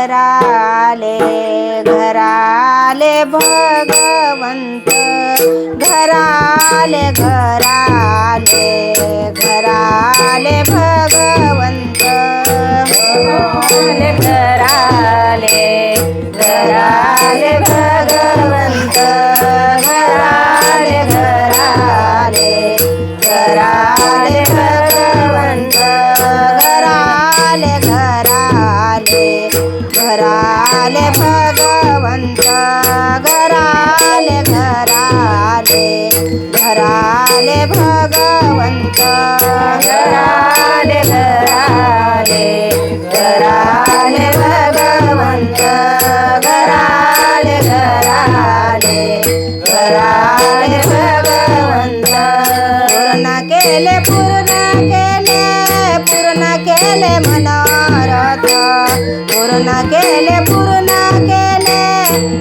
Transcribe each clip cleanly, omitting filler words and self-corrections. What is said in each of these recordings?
घराले घराले भगवंत घराले घराले घराले भगवंत घराले घराले भगवंत घराले घराले घराले भगवंत घराले घराले घराले भगवंत घराले घराले घराले भगवंत घराले घराले घराले भगवंत घराले घराले घराले भगवंत पूर्ण केले मनोरथ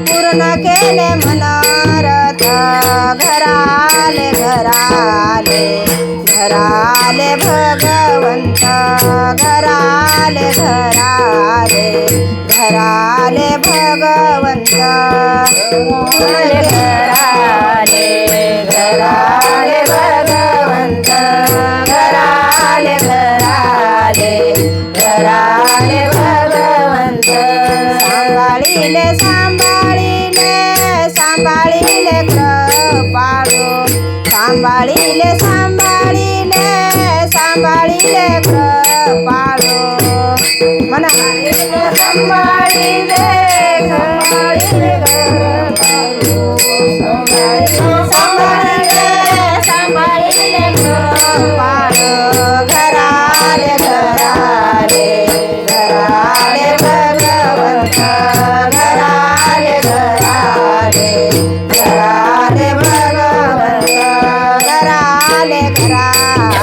पूर्ण केले मनोरथ घराले घराले घराले भगवंत घराले घराले घराले भगवंत घराले घराले भगवंत घराले घराले घराले भगवंत सांभाळिले सांभाळिले सांभाळिले कृपाळू सांभाळिले सांभाळिले सांभाळिले कृपाळू मन सांभाळिले सांभाळिले कृपाळू सांभाळिले सांभाळिले कृपाळू घराले घराले घराले भगवंत घराले घराले घराले भगवंत घराले घराले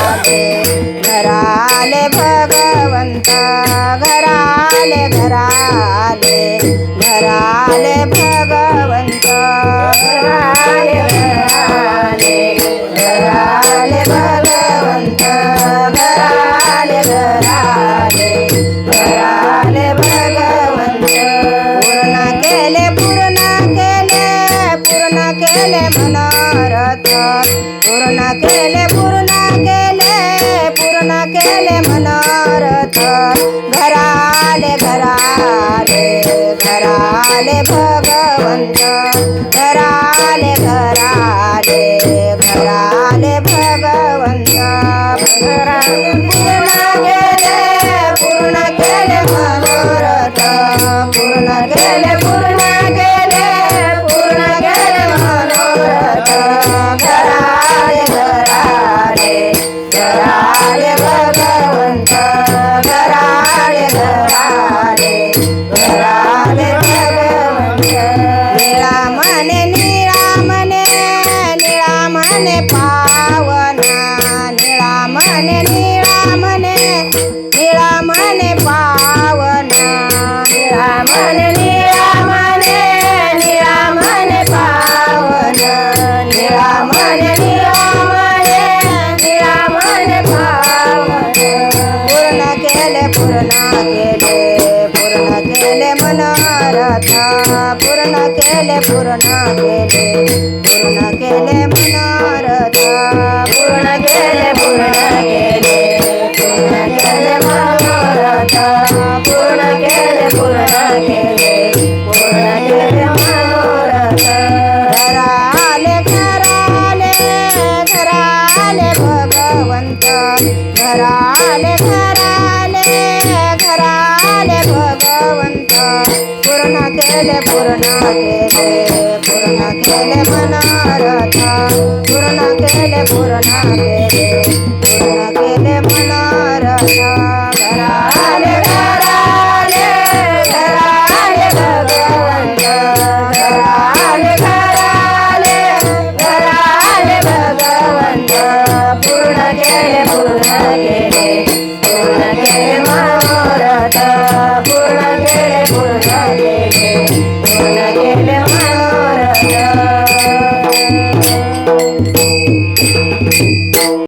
घराले भगवंत घराले घराले घराले भगवंत घराले घराले घराले भगवंत घराले घराले घराले भगवंत पूर्ण केले मनोरथ पूर्ण केले मनोरथ घराले घराले घराले भगवंत घराले घराले घराले भगवंत पूर्ण केले मनोरथ पूर्ण केले मनोरथ घराले घराले घराले भगवंत घराले घराले घराले भगवंत निळा मने पावना निळा मने पावना निळा मने पावना निळा मने पावना पूर्ण केले मनोरथ पूर्ण केले मनोरथ पूर्ण केले मनोरथ पूर्ण केले मनोरथ घराले घराले घराले भगवंत घराले घराले घराले भगवंत पूर्ण केले मनोरथ पूर्ण केले मनोरथ घराले घराले घराले भगवंत घराले घराले घराले भगवंत पूर्ण केले